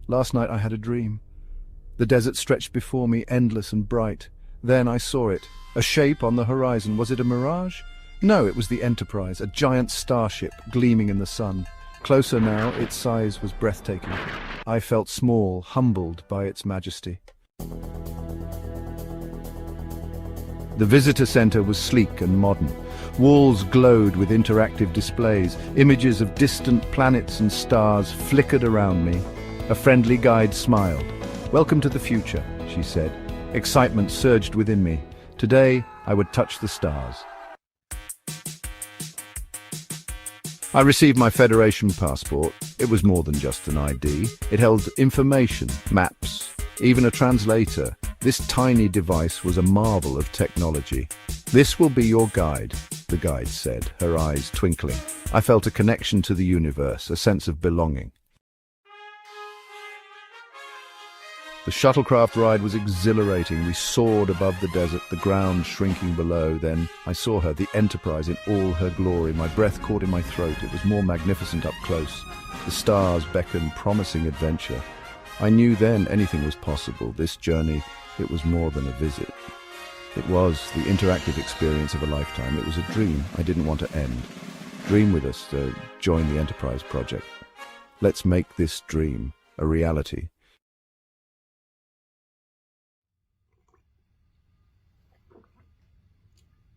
Last night I had a dream. The desert stretched before me, endless and bright. Then I saw it, a shape on the horizon. Was it a mirage? No, it was the Enterprise, a giant starship gleaming in the sun. Closer now, its size was breathtaking. I felt small, humbled by its majesty. The visitor center was sleek and modern. Walls glowed with interactive displays. Images of distant planets and stars flickered around me. A friendly guide smiled. "Welcome to the future," she said. Excitement surged within me. Today, I would touch the stars. I received my Federation passport. It was more than just an ID. It held information, maps, even a translator. This tiny device was a marvel of technology. "This will be your guide," the guide said, her eyes twinkling. I felt a connection to the universe, a sense of belonging. The shuttlecraft ride was exhilarating. We soared above the desert, the ground shrinking below. Then I saw her, the Enterprise in all her glory. My breath caught in my throat. It was more magnificent up close. The stars beckoned, promising adventure. I knew then anything was possible. This journey, it was more than a visit. It was the interactive experience of a lifetime. It was a dream I didn't want to end. Dream with us, join the Enterprise project. Let's make this dream a reality.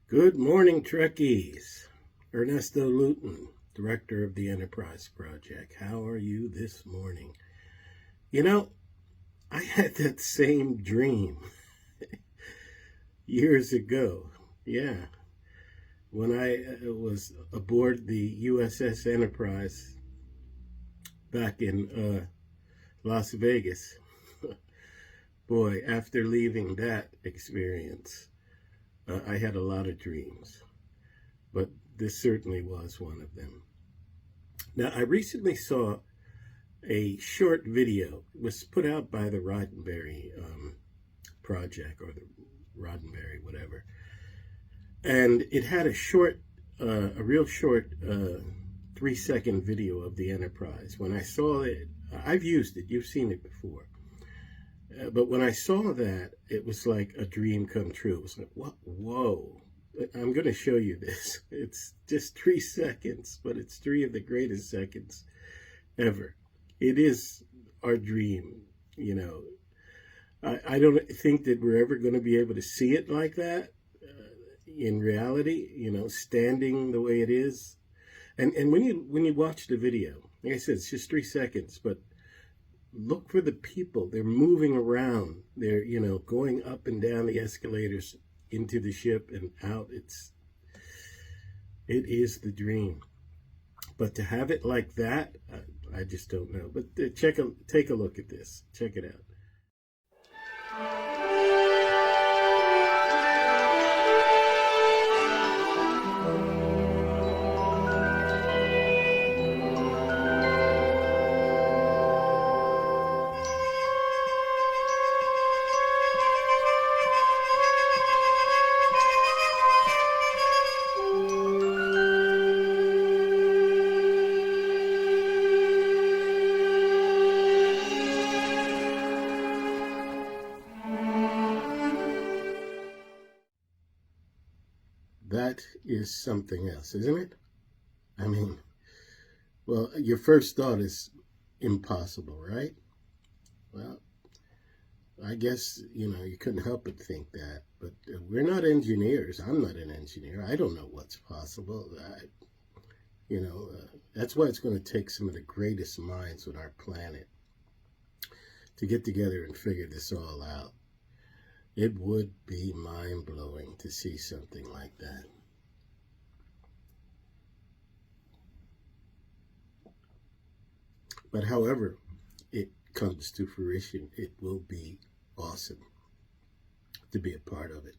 Good morning, Trekkies. Ernesto Luton, director of the Enterprise Project. How are you this morning? You know, I had that same dream years ago. Yeah. When I was aboard the USS Enterprise back in Las Vegas. Boy, after leaving that experience, I had a lot of dreams, but this certainly was one of them. Now, I recently saw a short video. It was put out by the Roddenberry Project, or the Roddenberry, whatever. And it had a real short 3-second video of the Enterprise. When I saw it, I've used it, you've seen it before. But when I saw that, it was like a dream come true. It was like, what? Whoa. I'm going to show you this. It's just 3 seconds, but it's 3 of the greatest seconds ever. It is our dream, you know. I don't think that we're ever going to be able to see it like that in reality, you know, standing the way it is. And when you watch the video, like I said, it's just 3 seconds, but look for the people. They're moving around. They're, you know, going up and down the escalators into the ship and out. It is the dream. But to have it like that, I just don't know. But take a look at this. Check it out. That is something else, isn't it? I mean, well, your first thought is impossible, right? Well, I guess, you know, you couldn't help but think that. But we're not engineers. I'm not an engineer. I don't know what's possible. That's why it's going to take some of the greatest minds on our planet to get together and figure this all out. It would be mind-blowing to see something like that. But however it comes to fruition, it will be awesome to be a part of it.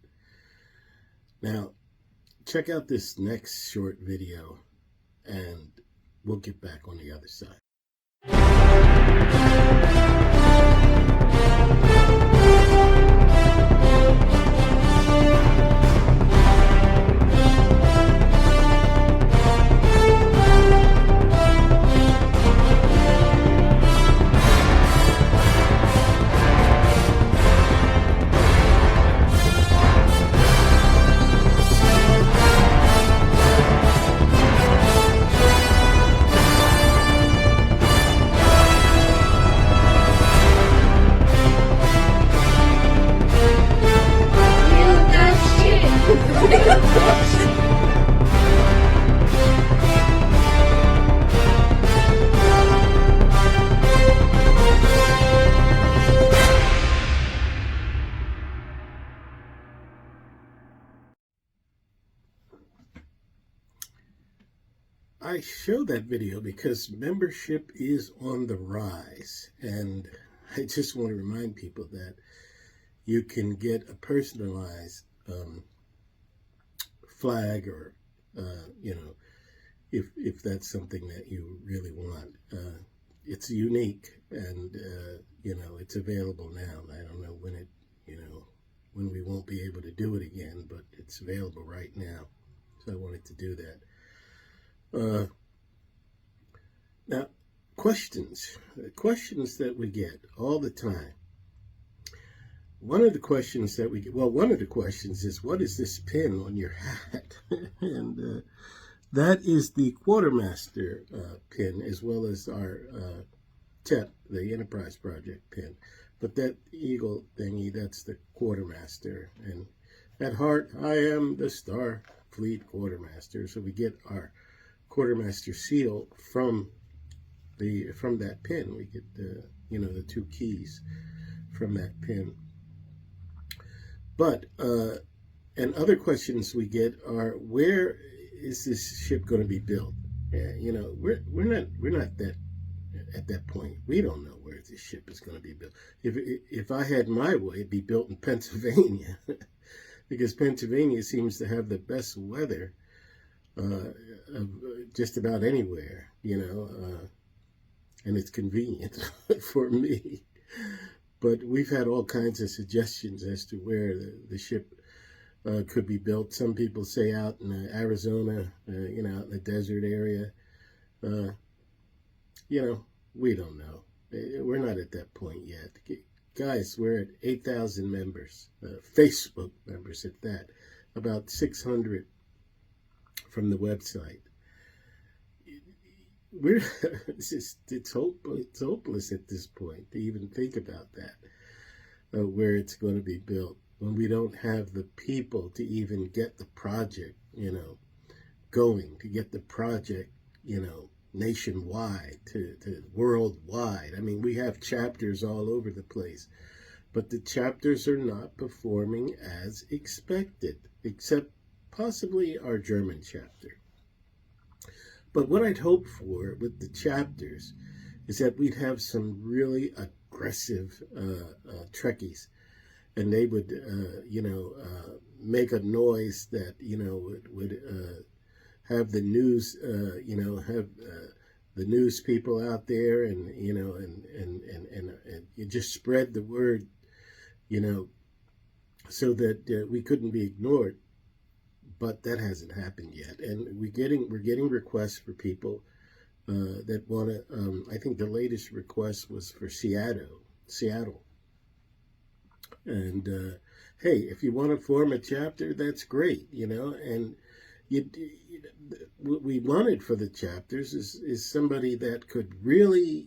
Now, check out this next short video, and we'll get back on the other side. I show that video because membership is on the rise, and I just want to remind people that you can get a personalized flag, or if that's something that you really want. It's unique, and it's available now. I don't know when we won't be able to do it again, but it's available right now. So I wanted to do that. Now, questions that we get all the time. One of the questions is, what is this pin on your hat? And that is the Quartermaster pin, as well as our TEP, the Enterprise Project pin. But that eagle thingy, that's the Quartermaster. And at heart, I am the Starfleet Quartermaster. So we get our Quartermaster seal from that pin. We get the two keys from that pin. But and other questions we get are, where is this ship going to be built? We're not that at that point. We don't know where this ship is going to be built. If I had my way, it'd be built in Pennsylvania, because Pennsylvania seems to have the best weather of just about anywhere, and it's convenient for me. But we've had all kinds of suggestions as to where the ship could be built. Some people say out in Arizona, out in the desert area. We don't know. We're not at that point yet. Guys, we're at 8,000 members, Facebook members at that, about 600 from the website. It's hopeless at this point to even think about that, where it's going to be built, when we don't have the people to even get the project, going, to get the project, nationwide, to worldwide. I mean, we have chapters all over the place, but the chapters are not performing as expected, except possibly our German chapter. But what I'd hope for with the chapters is that we'd have some really aggressive Trekkies, and they would, make a noise that, would have the news, have the news people out there, and and you just spread the word, so that we couldn't be ignored. But that hasn't happened yet, and we're getting requests for people that want to. I think the latest request was for Seattle, and hey, if you want to form a chapter, that's great, And what we wanted for the chapters is somebody that could really,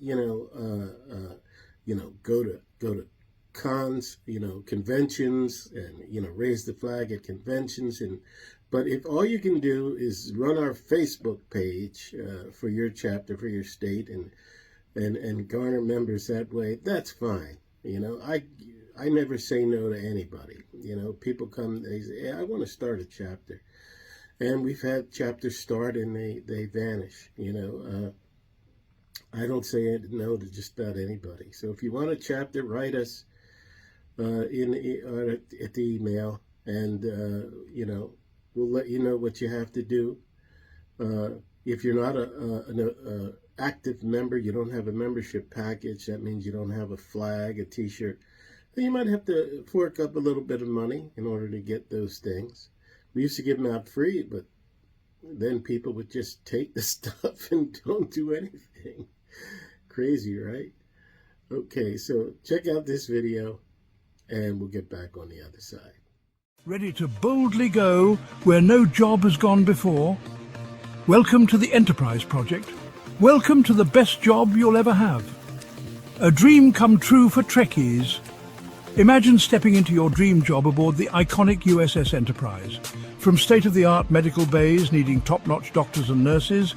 go to cons, conventions, and raise the flag at conventions. But if all you can do is run our Facebook page for your chapter, for your state, and garner members that way, that's fine. I never say no to anybody. People come, they say, yeah, I want to start a chapter. And we've had chapters start and they vanish. I don't say no to just about anybody. So if you want a chapter, write us at the email, and we'll let you know what you have to do. If you're not an active member, you don't have a membership package, that means you don't have a flag, a t-shirt, then you might have to fork up a little bit of money in order to get those things. We used to give them out free, but then people would just take the stuff and don't do anything. Crazy, right? Okay, so check out this video, and we'll get back on the other side. Ready to boldly go where no job has gone before? Welcome to the Enterprise Project. Welcome to the best job you'll ever have. A dream come true for Trekkies. Imagine stepping into your dream job aboard the iconic USS Enterprise. From state-of-the-art medical bays needing top-notch doctors and nurses,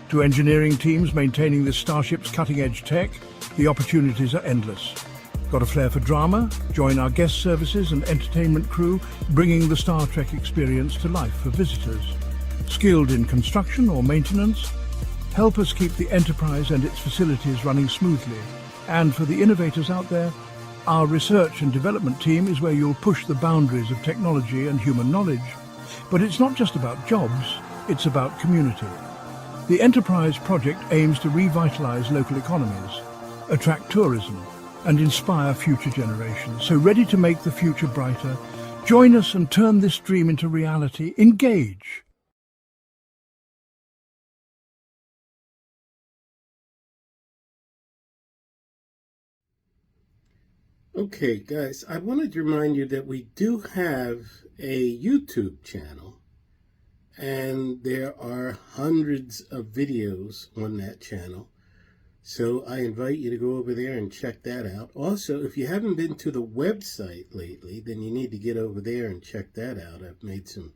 to engineering teams maintaining the starship's cutting-edge tech, the opportunities are endless. Got a flair for drama? Join our guest services and entertainment crew, bringing the Star Trek experience to life for visitors. Skilled in construction or maintenance? help us keep the enterprise and its facilities running smoothly. And for the innovators out there, our research and development team is where you'll push the boundaries of technology and human knowledge. But it's not just about jobs, it's about community. The Enterprise project aims to revitalize local economies, attract tourism, and inspire future generations. So ready to make the future brighter? Join us and turn this dream into reality. Engage. Okay, guys, I wanted to remind you that we do have a YouTube channel, and there are hundreds of videos on that channel. So I invite you to go over there and check that out. Also, if you haven't been to the website lately, then you need to get over there and check that out. I've made some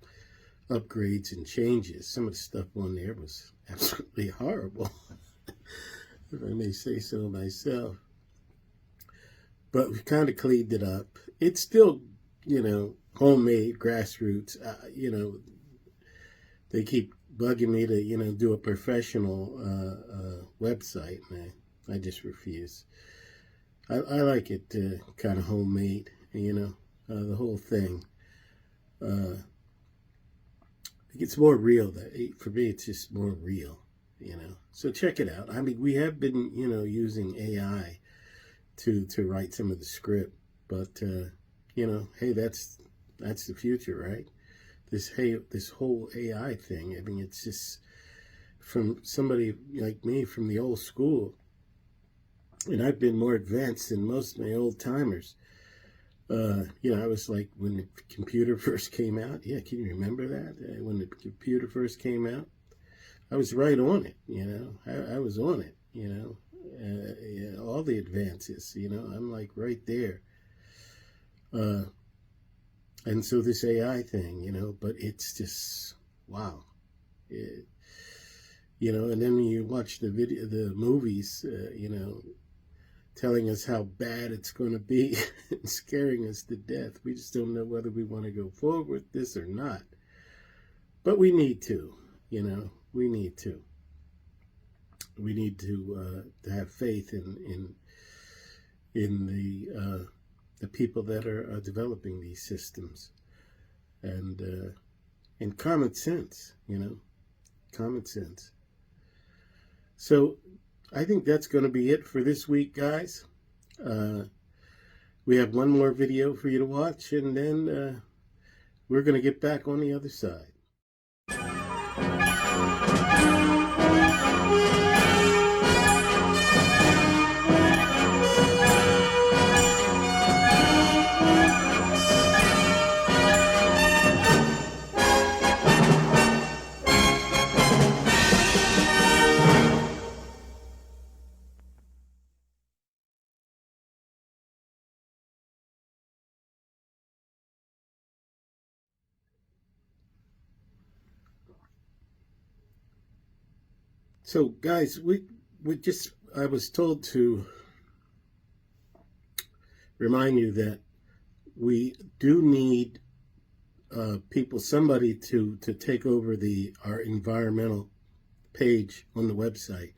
upgrades and changes. Some of the stuff on there was absolutely horrible, if I may say so myself. But we kind of cleaned it up. It's still, homemade, grassroots. They keep bugging me to, do a professional website, and I just refuse. I like it kind of homemade, the whole thing. It's more real. For me, it's just more real, So check it out. I mean, we have been, using AI to write some of the script, but hey, that's the future, right? This whole AI thing. I mean, it's just from somebody like me from the old school, and I've been more advanced than most of my old timers. I was like when the computer first came out. Yeah, can you remember that? When the computer first came out, I was right on it. I was on it. All the advances, I'm like right there. And so this AI thing, but it's just, wow. And then when you watch the movies, telling us how bad it's going to be and scaring us to death. We just don't know whether we want to go forward with this or not. But we need to, we need to. We need to have faith in the people that are developing these systems, and common sense, common sense. So I think that's going to be it for this week, guys. We have one more video for you to watch, and then we're going to get back on the other side. So, guys, I was told to remind you that we do need somebody to take over our environmental page on the website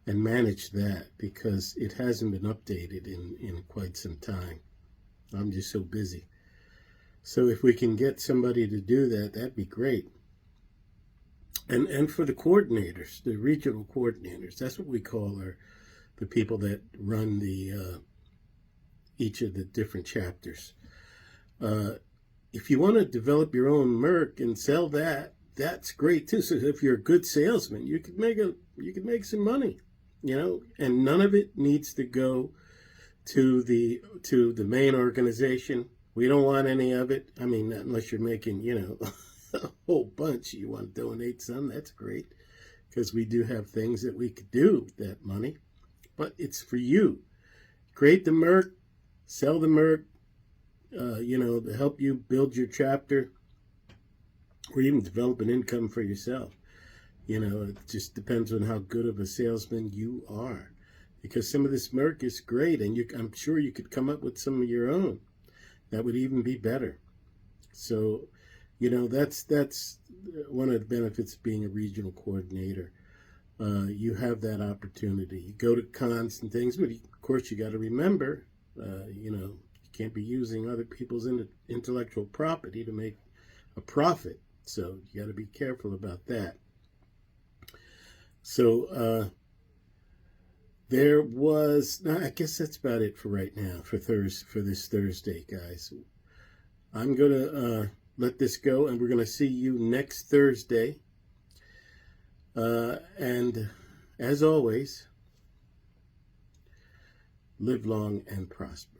and manage that, because it hasn't been updated in quite some time. I'm just so busy. So if we can get somebody to do that, that'd be great. And for the coordinators, the regional coordinators, that's what we call the people that run each of the different chapters. If you want to develop your own Merc and sell that, that's great too. So if you're a good salesman, you could make some money, and none of it needs to go to the main organization. We don't want any of it. I mean, unless you're making, a whole bunch, you want to donate some, that's great, because we do have things that we could do with that money, but it's for you. Create the Merc, sell the Merc, to help you build your chapter, or even develop an income for yourself. It just depends on how good of a salesman you are, because some of this Merc is great, and I'm sure you could come up with some of your own that would even be better. So that's one of the benefits of being a regional coordinator. you have that opportunity. You go to cons and things, but of course you got to remember, you can't be using other people's intellectual property to make a profit. So you got to be careful about that. So there was, I guess that's about it for right now, for this Thursday, guys. I'm going to let this go, and we're going to see you next Thursday. And as always, live long and prosper.